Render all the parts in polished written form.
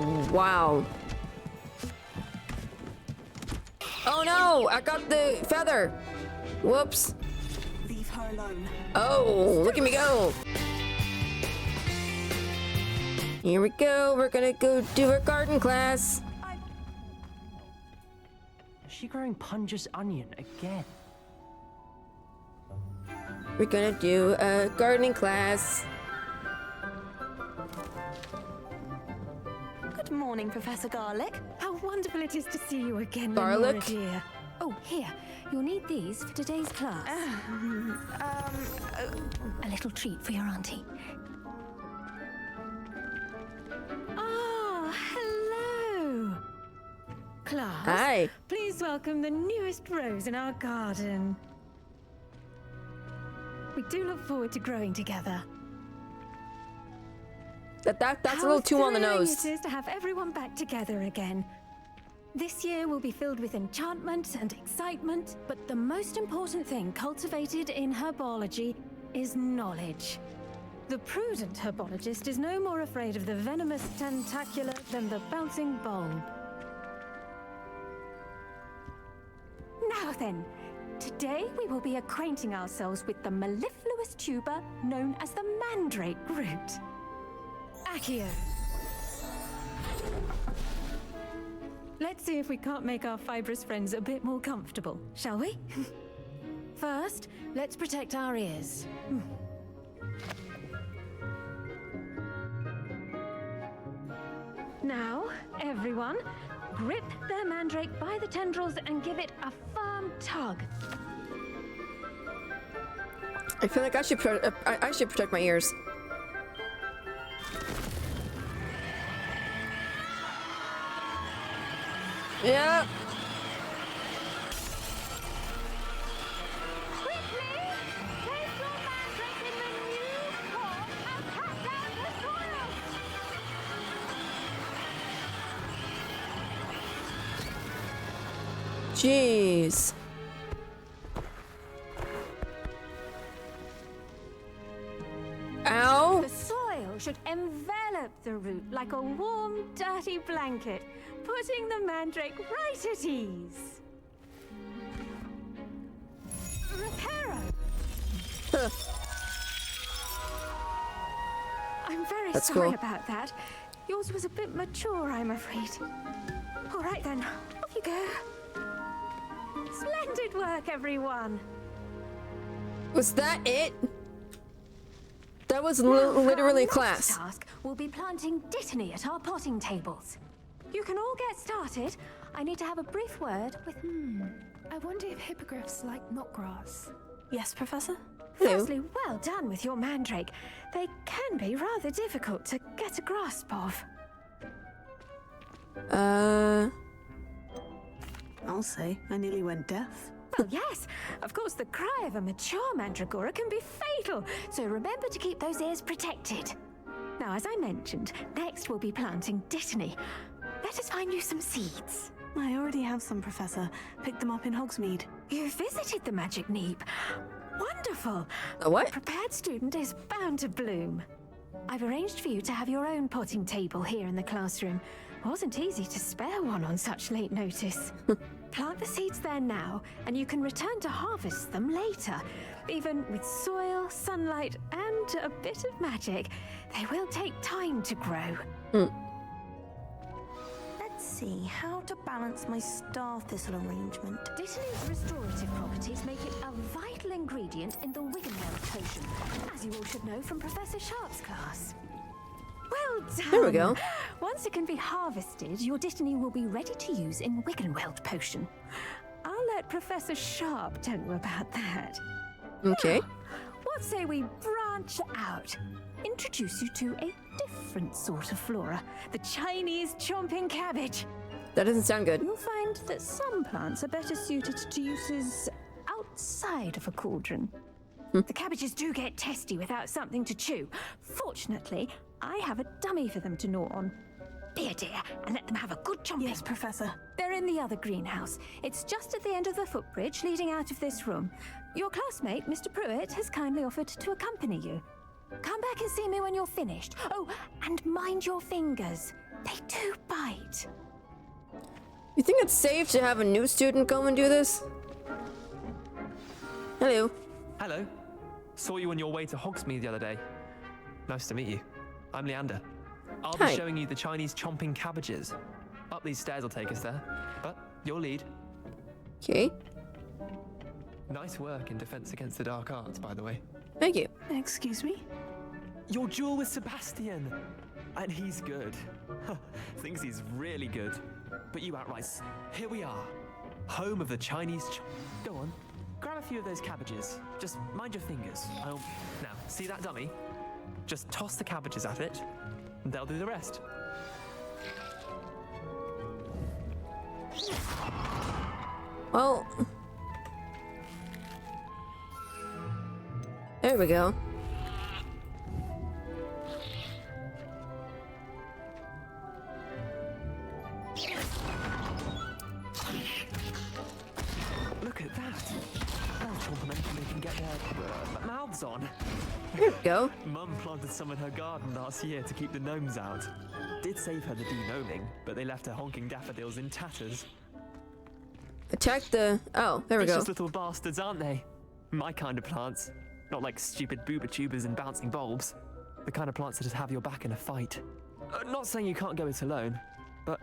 Wow. Oh no! I got the feather! Whoops. Leave her alone. Oh, look at me go! Here we go. We're gonna go do our garden class. Is she growing Punja's onion again? We're gonna do a gardening class. Good morning, Professor Garlic. How wonderful it is to see you again, Garlic? Lenora dear. Oh, here. You'll need these for today's class. A little treat for your auntie. Ah, hello. Class. Hi. Please welcome the newest rose in our garden. We do look forward to growing together. That's a little too on the nose. It is to have everyone back together again. This year will be filled with enchantment and excitement, but the most important thing cultivated in herbology is knowledge. The prudent herbologist is no more afraid of the venomous tentacula than the bouncing bulb. Now then, today we will be acquainting ourselves with the mellifluous tuber known as the mandrake root. Accio. Let's see if we can't make our fibrous friends a bit more comfortable, shall we? First, let's protect our ears. Now, everyone, grip their mandrake by the tendrils and give it a firm tug. I feel like I should protect my ears. Yeah. Quickly, place your mandrake in the new pot and cut down the soil. Jeez. Ow. The soil should envelop the root like a warm, dirty blanket, putting the mandrake right at ease. Reparo! Huh. I'm very That's sorry cool. about that. Yours was a bit mature, I'm afraid. All right then, off you go. Splendid work, everyone. Was that it? That was Now, for our literally next class. task, we'll be planting dittany at our potting tables. You can all get started. I need to have a brief word with... I wonder if hippogriffs like knotgrass. Yes, Professor? Hello. Firstly, well done with your mandrake. They can be rather difficult to get a grasp of. I'll say, I nearly went deaf. Well, yes. Of course, the cry of a mature mandragora can be fatal, so remember to keep those ears protected. Now, as I mentioned, next we'll be planting dittany. Let us find you some seeds. I already have some, Professor. Picked them up in Hogsmeade. You visited the Magic Neep. Wonderful. A what? A prepared student is bound to bloom. I've arranged for you to have your own potting table here in the classroom. Wasn't easy to spare one on such late notice. Plant the seeds there now, and you can return to harvest them later. Even with soil, sunlight, and a bit of magic, they will take time to grow. Let's see, how to balance my star thistle arrangement. Dittany's restorative properties make it a vital ingredient in the Wiggenweld potion, as you all should know from Professor Sharp's class. Well done! There we go. Once it can be harvested, your dittany will be ready to use in Wiggenweld potion. I'll let Professor Sharp tell you about that. Okay. What say we branch out? Introduce you to a different sort of flora, the Chinese chomping cabbage. That doesn't sound good. You'll find that some plants are better suited to uses outside of a cauldron. The cabbages do get testy without something to chew. Fortunately, I have a dummy for them to gnaw on. Be a dear and let them have a good chomping. Yes, Professor. They're in the other greenhouse. It's just at the end of the footbridge leading out of this room. Your classmate, Mr. Pruitt, has kindly offered to accompany you. Come back and see me when you're finished. Oh, and mind your fingers. They do bite. You think it's safe to have a new student go and do this? Hello. Hello. Saw you on your way to Hogsmeade the other day. Nice to meet you. I'm Leander. I'll Hi. be showing you the Chinese chomping cabbages. Up these stairs will take us there, but you'll lead. Okay. Nice work in Defense Against the Dark Arts, by the way. Thank you. Excuse me? Your duel with Sebastian! And he's good. Thinks he's really good. But you outright. Here we are. Home of the Chinese Go on. Grab a few of those cabbages. Just mind your fingers. Now, see that dummy? Just toss the cabbages at it, and they'll do the rest. Well. There we go. Look at that. They'll chomp them until they can get their mouths on. There we go. Mum planted some in her garden last year to keep the gnomes out. Did save her the de-gnoming, but they left her honking daffodils in tatters. Attack the... Oh, there we go. Just little bastards, aren't they? My kind of plants. Not like stupid booba tubers and bouncing bulbs. The kind of plants that just have your back in a fight. Not saying you can't go it alone, but...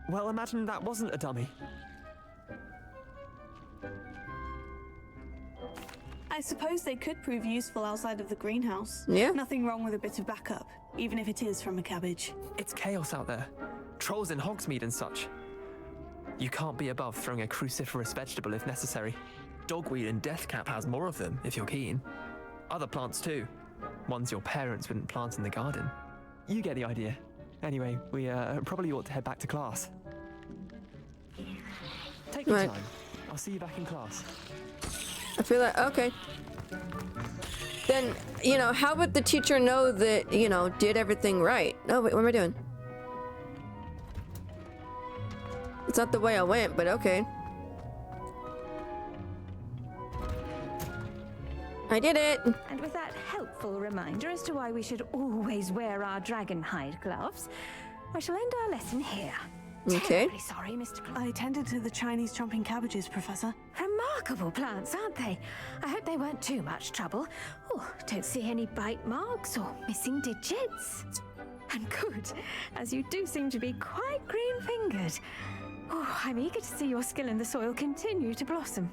Well, imagine that wasn't a dummy. I suppose they could prove useful outside of the greenhouse. Yeah. Nothing wrong with a bit of backup, even if it is from a cabbage. It's chaos out there. Trolls in Hogsmeade and such. You can't be above throwing a cruciferous vegetable if necessary. Dogweed and deathcap has more of them, if you're keen. Other plants too. Ones your parents wouldn't plant in the garden. You get the idea. Anyway, we probably ought to head back to class. Take your Right. time. I'll see you back in class. I feel like... Okay. Then, you know, how would the teacher know that, you know, did everything right? Oh, wait, what am I doing? It's not the way I went, but okay. I did it! And with that helpful reminder as to why we should always wear our dragon hide gloves, I shall end our lesson here. Okay. Terribly sorry, Mr. Clark. I tended to the Chinese chomping cabbages, Professor. Remarkable plants, aren't they? I hope they weren't too much trouble. Oh, don't see any bite marks or missing digits. And good, as you do seem to be quite green-fingered. Oh, I'm eager to see your skill in the soil continue to blossom.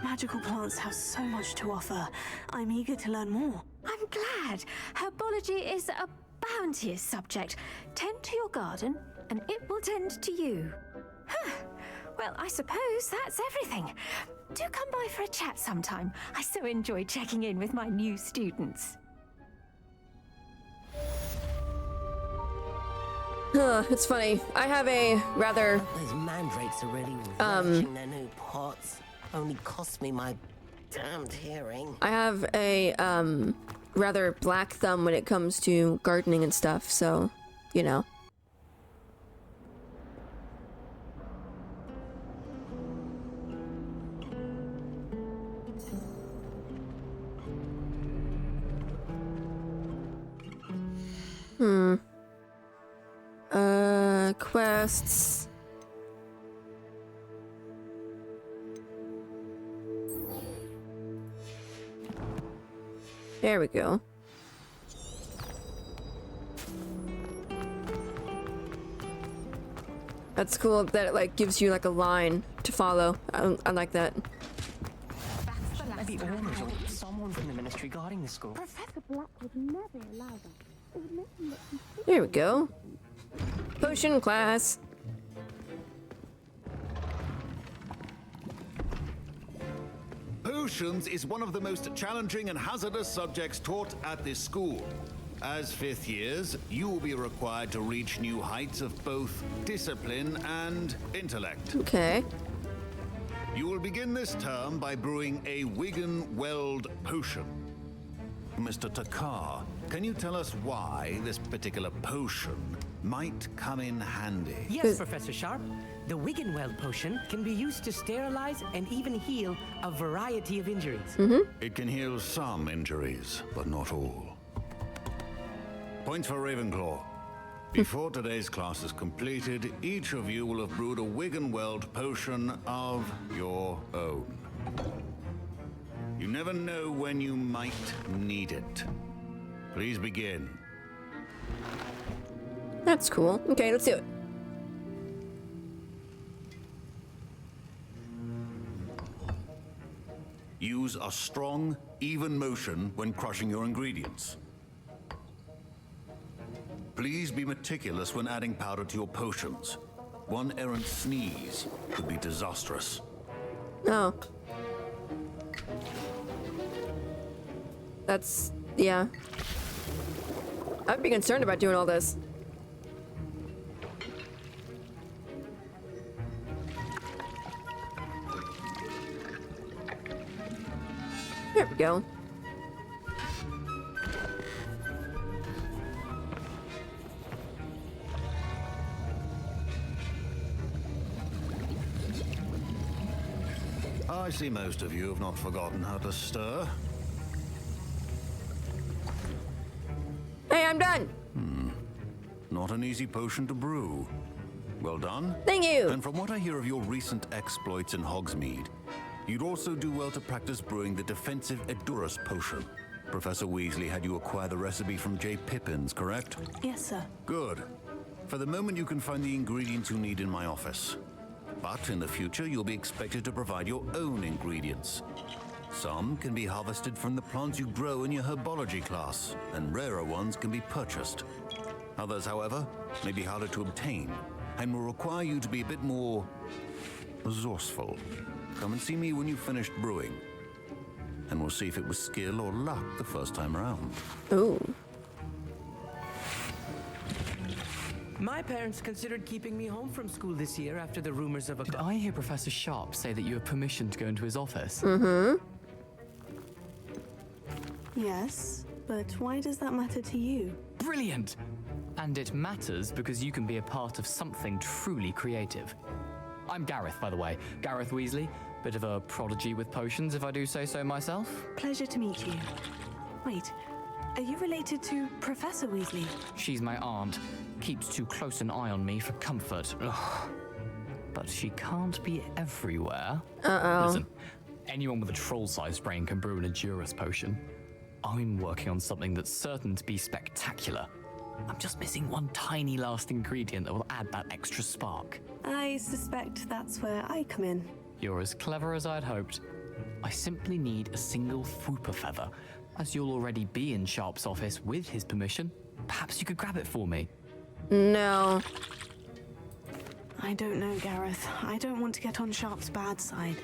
Magical plants have so much to offer. I'm eager to learn more. I'm glad. Herbology is a bounteous subject. Tend to your garden, and it will tend to you. Huh. Well, I suppose that's everything. Do come by for a chat sometime. I so enjoy checking in with my new students. It's funny. I have a rather... Those mandrakes are really relishing their new pots. Only cost me my damned hearing. I have a, rather black thumb when it comes to gardening and stuff, so, you know. Quests. There we go. That's cool that it like gives you like a line to follow. I like that. Maybe Ormers or someone from the ministry guarding the school. Professor Black would never allow that. There we go. Potion class. Potions is one of the most challenging and hazardous subjects taught at this school. As fifth years, you will be required to reach new heights of both discipline and intellect. Okay. You will begin this term by brewing a Wigan Weld potion. Mr. Takar, can you tell us why this particular potion might come in handy? Yes, Professor Sharp. The Wiggenweld potion can be used to sterilize and even heal a variety of injuries. It can heal some injuries, but not all. Points for Ravenclaw. Before today's class is completed, each of you will have brewed a Wiggenweld potion of your own. You never know when you might need it. Please begin. That's cool. Okay, let's do it. Use a strong, even motion when crushing your ingredients. Please be meticulous when adding powder to your potions. One errant sneeze could be disastrous. Oh. That's... yeah. I'd be concerned about doing all this. There we go. I see most of you have not forgotten how to stir. Hey, I'm done. Not an easy potion to brew. Well done. Thank you. And from what I hear of your recent exploits in Hogsmeade, you'd also do well to practice brewing the defensive Edurus potion. Professor Weasley had you acquire the recipe from J. Pippins, correct? Yes, sir. Good. For the moment, you can find the ingredients you need in my office. But in the future, you'll be expected to provide your own ingredients. Some can be harvested from the plants you grow in your herbology class, and rarer ones can be purchased. Others, however, may be harder to obtain, and will require you to be a bit more resourceful. Come and see me when you've finished brewing, and we'll see if it was skill or luck the first time around. Ooh. My parents considered keeping me home from school this year after the rumors of a... Did I hear Professor Sharp say that you have permission to go into his office? Mm-hmm. Yes, but why does that matter to you? Brilliant! And it matters because you can be a part of something truly creative. I'm Gareth, by the way. Gareth Weasley. Bit of a prodigy with potions, if I do say so myself. Pleasure to meet you. Wait, are you related to Professor Weasley? She's my aunt. Keeps too close an eye on me for comfort. Ugh. But she can't be everywhere. Uh-oh. Listen, anyone with a troll-sized brain can brew an Edurus potion. I'm working on something that's certain to be spectacular. I'm just missing one tiny last ingredient that will add that extra spark. I suspect that's where I come in. You're as clever as I'd hoped. I simply need a single Fwooper feather. As you'll already be in Sharp's office with his permission, perhaps you could grab it for me. No. I don't know, Gareth. I don't want to get on Sharp's bad side.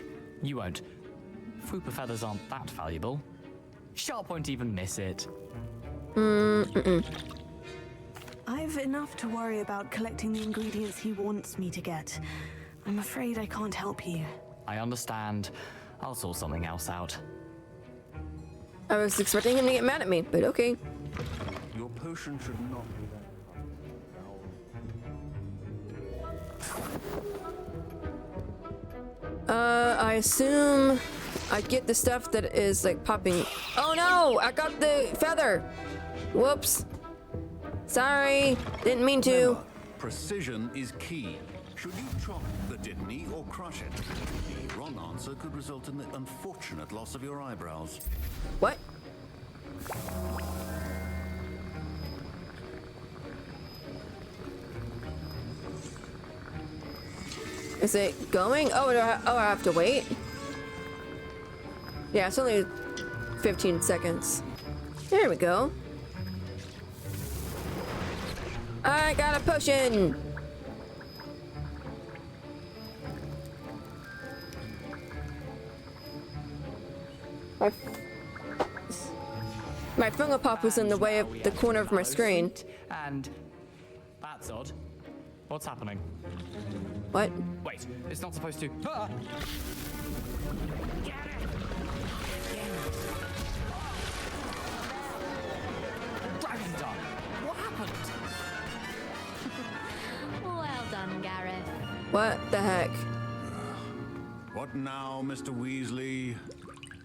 You won't. Fwooper feathers aren't that valuable. Sharp won't even miss it. I've enough to worry about collecting the ingredients he wants me to get. I'm afraid I can't help you. I understand. I'll sort something else out. I was expecting him to get mad at me, but okay. Your potion should not be I assume I get the stuff that is like popping. Oh no! I got the feather! Whoops. Sorry. Didn't mean to. Remember, precision is key. Should you chop the Didney or crush it? The wrong answer could result in the unfortunate loss of your eyebrows. What? Is it going? Oh, I have to wait? Yeah, it's only 15 seconds. There we go. I got a potion! My Fungo Pop was in the way of the corner of my screen. And that's odd. What's happening? What? Wait, it's not supposed to. Ah! Dragon's done. What happened? Well done, Gareth. What the heck? What now, Mr. Weasley?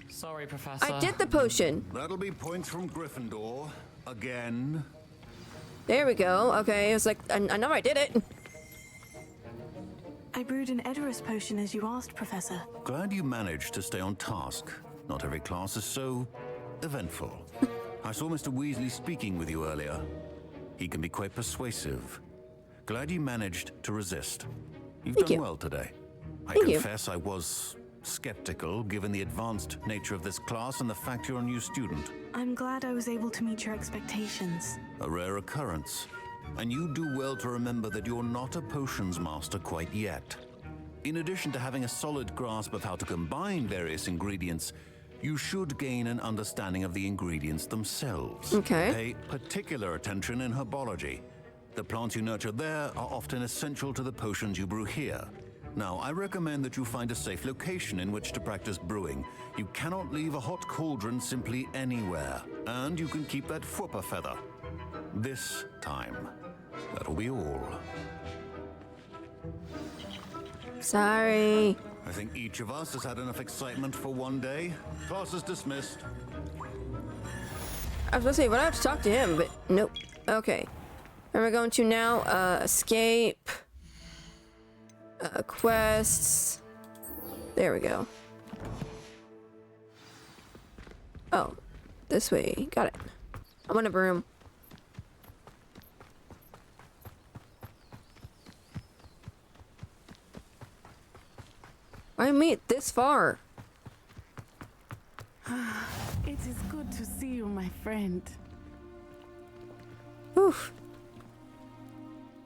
Sorry, Professor. I did the potion. That'll be points from Gryffindor. Again. There we go. Okay, it was like, I know I did it. I brewed an Edorus potion as you asked, Professor. Glad you managed to stay on task. Not every class is so eventful. I saw Mr. Weasley speaking with you earlier. He can be quite persuasive. Glad you managed to resist. You've done well today. I confess I was skeptical given the advanced nature of this class and the fact you're a new student. I'm glad I was able to meet your expectations. A rare occurrence. And you do well to remember that you're not a potions master quite yet. In addition to having a solid grasp of how to combine various ingredients, you should gain an understanding of the ingredients themselves. Okay. Pay particular attention in herbology. The plants you nurture there are often essential to the potions you brew here. Now, I recommend that you find a safe location in which to practice brewing. You cannot leave a hot cauldron simply anywhere. And you can keep that Fwooper feather. This time. That'll be all. Sorry. I think each of us has had enough excitement for one day. Class is dismissed. I was gonna say, but I have to talk to him, but nope. Okay. And we're going to now escape. Quests. There we go. Oh, this way. Got it. I'm on a broom. I made it this far. It is good to see you, my friend. Oof.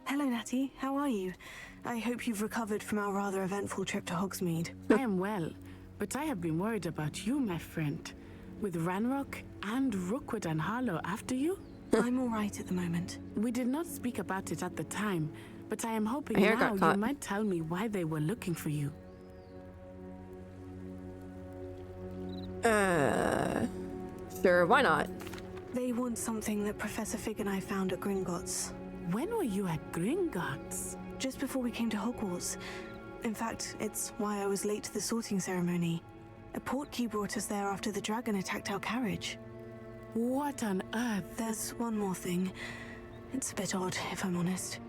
Hello, Natty. How are you? I hope you've recovered from our rather eventful trip to Hogsmeade. I am well, but I have been worried about you, my friend. With Ranrock and Rookwood and Harlow after you? I'm all right at the moment. We did not speak about it at the time, but I am hoping now you might tell me why they were looking for you. Sure, why not? They want something that Professor Fig and I found at Gringotts. When were you at Gringotts? Just before we came to Hogwarts. In fact, it's why I was late to the sorting ceremony. A portkey brought us there after the dragon attacked our carriage. What on earth? There's one more thing. It's a bit odd, if I'm honest.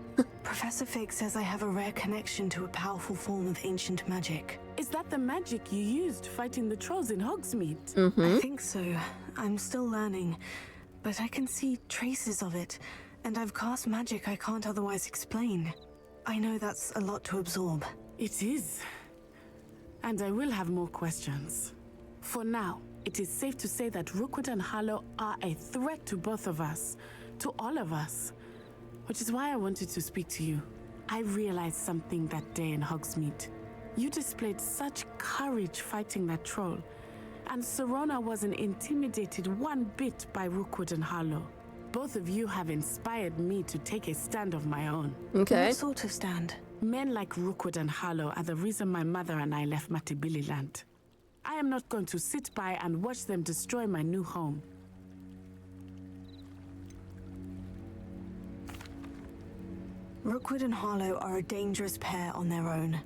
Professor Fig says I have a rare connection to a powerful form of ancient magic. Is that the magic you used fighting the trolls in Hogsmeade? I think so. I'm still learning, but I can see traces of it, and I've cast magic I can't otherwise explain. I know that's a lot to absorb. It is. And I will have more questions. For now, it is safe to say that Rookwood and Harlow are a threat to both of us, to all of us. Which is why I wanted to speak to you. I realized something that day in Hogsmeade. You displayed such courage fighting that troll, and Serona wasn't intimidated one bit by Rookwood and Harlow. Both of you have inspired me to take a stand of my own. Okay. What sort of stand? Men like Rookwood and Harlow are the reason my mother and I left Mattibililand. I am not going to sit by and watch them destroy my new home. Rookwood and Harlow are a dangerous pair on their own.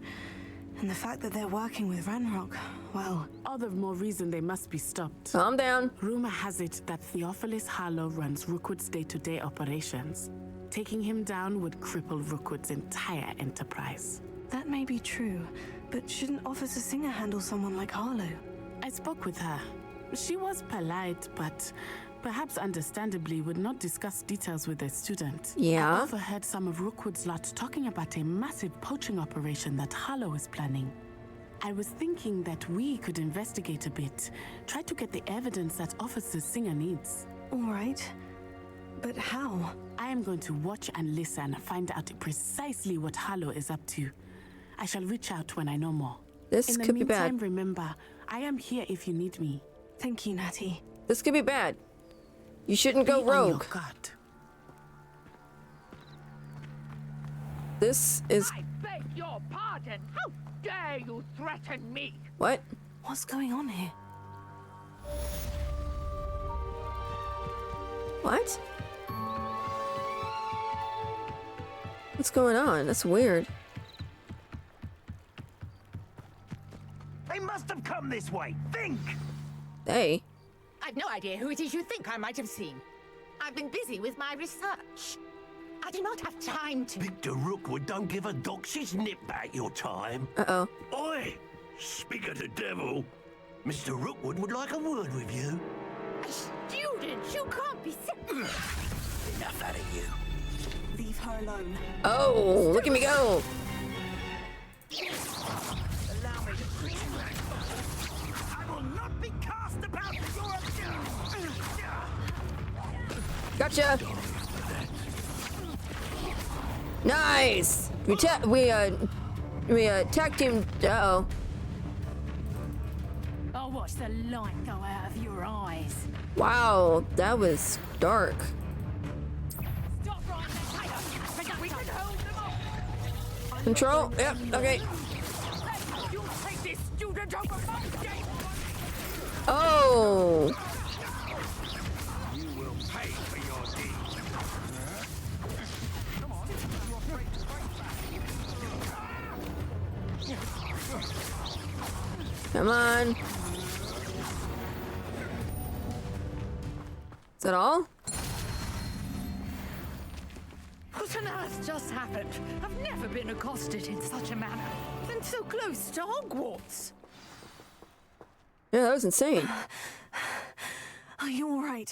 And the fact that they're working with Ranrock, well... All the more reason they must be stopped. Calm down. Rumor has it that Theophilus Harlow runs Rookwood's day-to-day operations. Taking him down would cripple Rookwood's entire enterprise. That may be true, but shouldn't Officer Singer handle someone like Harlow? I spoke with her. She was polite, but perhaps understandably would not discuss details with a student. Yeah. I overheard some of Rookwood's lot talking about a massive poaching operation that Harlow is planning. I was thinking that we could investigate a bit, try to get the evidence that Officer Singer needs. All right. But how? I am going to watch and listen, find out precisely what Harlow is up to. I shall reach out when I know more. This could be bad. In the meantime, remember, I am here if you need me. Thank you, Natty. This could be bad. You shouldn't go rogue. This is... I beg your pardon. How dare you threaten me? What? What's going on here? What? What's going on? That's weird. They must have come this way. Think! Hey. I've no idea who it is you think I might have seen. I've been busy with my research. do not have time to. Victor Rookwood don't give a doxy's nip back your time. Uh-oh. Oi! Speak of the devil. Mr. Rookwood would like a word with you. Students, you can't be Enough out of you. Leave her alone. Oh, look at me go. Allow me to I will not be cast about your Gotcha. Nice. We tag team. Uh-oh. I'll watch the light go out of your eyes. Wow, that was dark. Stop right there, we can hold them off. Control. Yep. Okay. You'll take this student over my day. Oh. You will pay for your deeds. Come on. Come on. Is that all? What on earth just happened? I've never been accosted in such a manner. And so close to Hogwarts. Yeah, that was insane. Are you all right?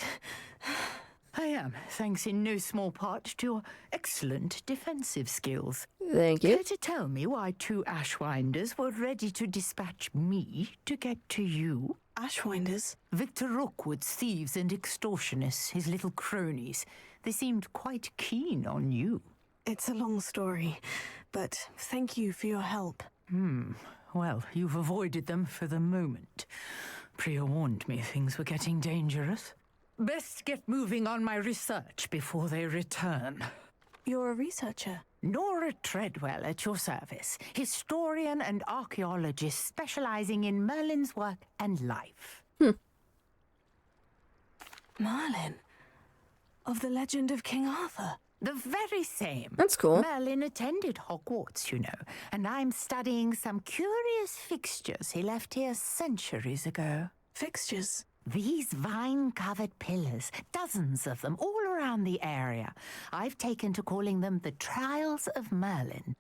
I am, thanks in no small part to your excellent defensive skills. Thank you. Care to tell me why 2 Ashwinders were ready to dispatch me to get to you? Ashwinders? Victor Rookwood's thieves and extortionists, his little cronies. They seemed quite keen on you. It's a long story, but thank you for your help. Well, you've avoided them for the moment. Priya warned me things were getting dangerous. Best get moving on my research before they return. You're a researcher? Nora Treadwell at your service, historian and archaeologist specializing in Merlin's work and life. Merlin? Of the legend of King Arthur? The very same. That's cool. Merlin attended Hogwarts, you know, and I'm studying some curious fixtures he left here centuries ago. Fixtures? These vine-covered pillars, dozens of them all around the area. I've taken to calling them the Trials of Merlin.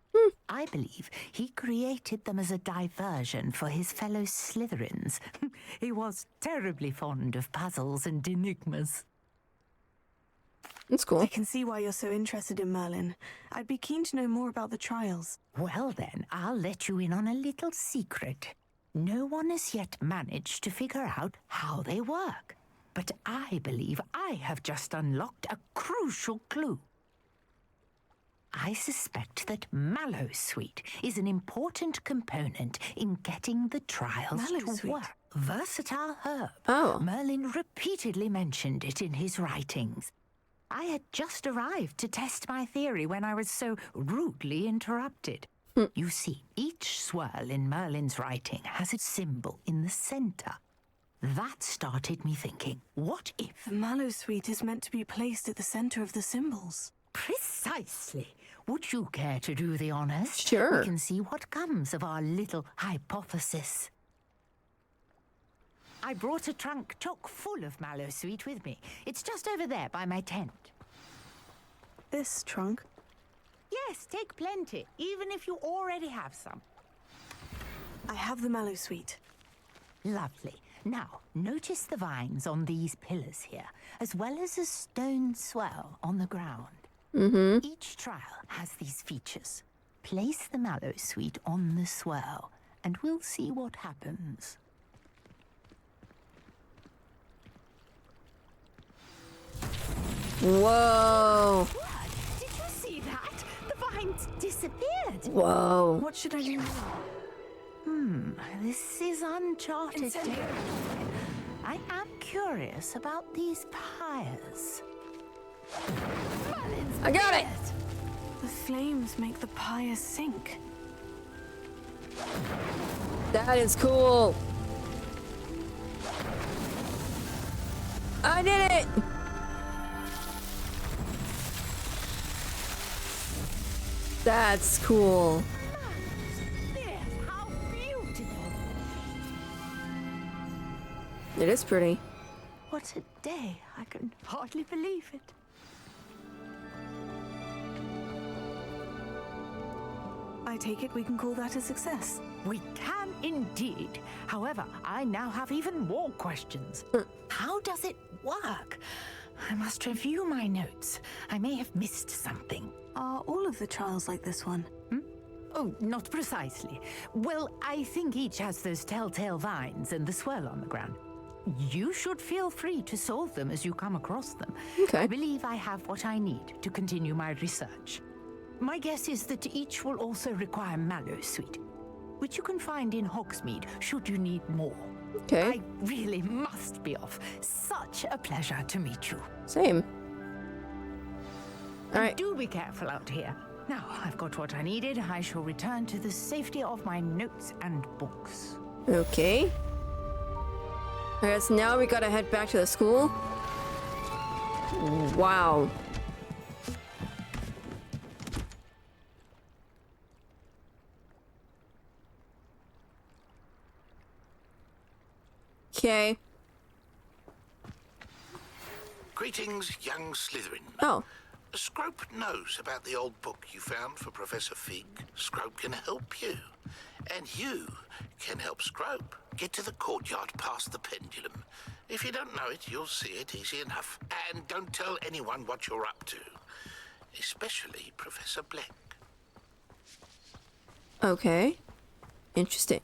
I believe he created them as a diversion for his fellow Slytherins. He was terribly fond of puzzles and enigmas. That's cool. I can see why you're so interested in Merlin. I'd be keen to know more about the trials. Well then, I'll let you in on a little secret. No one has yet managed to figure out how they work. But I believe I have just unlocked a crucial clue. I suspect that Mallowsweet is an important component in getting the trials to work. Versatile herb. Oh. Merlin repeatedly mentioned it in his writings. I had just arrived to test my theory when I was so rudely interrupted. You see, each swirl in Merlin's writing has a symbol in the center. That started me thinking, what if... The Mallowsweet is meant to be placed at the center of the symbols. Precisely. Would you care to do the honors? Sure. We can see what comes of our little hypothesis. I brought a trunk chock full of Mallowsweet with me. It's just over there by my tent. This trunk? Yes, take plenty, even if you already have some. I have the Mallowsweet. Lovely. Now, notice the vines on these pillars here, as well as a stone swell on the ground. Each trial has these features. Place the Mallowsweet on the swell, and we'll see what happens. Whoa. What? Did you see that? The vines disappeared. Whoa. What should I do now? This is uncharted territory. I am curious about these pyres. I got it. The flames make the pyre sink. That is cool. I did it. That's cool. How beautiful. It is pretty. What a day. I can hardly believe it. I take it we can call that a success. We can indeed. However, I now have even more questions. How does it work? I must review my notes. I may have missed something. Are all of the trials like this one? Oh, not precisely. Well, I think each has those telltale vines and the swirl on the ground. You should feel free to solve them as you come across them. Okay. I believe I have what I need to continue my research. My guess is that each will also require mallow sweet, which you can find in Hogsmeade should you need more. Okay. I really must be off. Such a pleasure to meet you. Same. All right. Do be careful out here. Now I've got what I needed. I shall return to the safety of my notes and books. Okay. I guess now we gotta head back to the school. Wow. Okay. Greetings, young Slytherin. Oh. Scrope knows about the old book you found for Professor Fig. Scrope can help you. And you can help Scrope. Get to the courtyard past the pendulum. If you don't know it, you'll see it easy enough. And don't tell anyone what you're up to. Especially Professor Black. Okay. Interesting.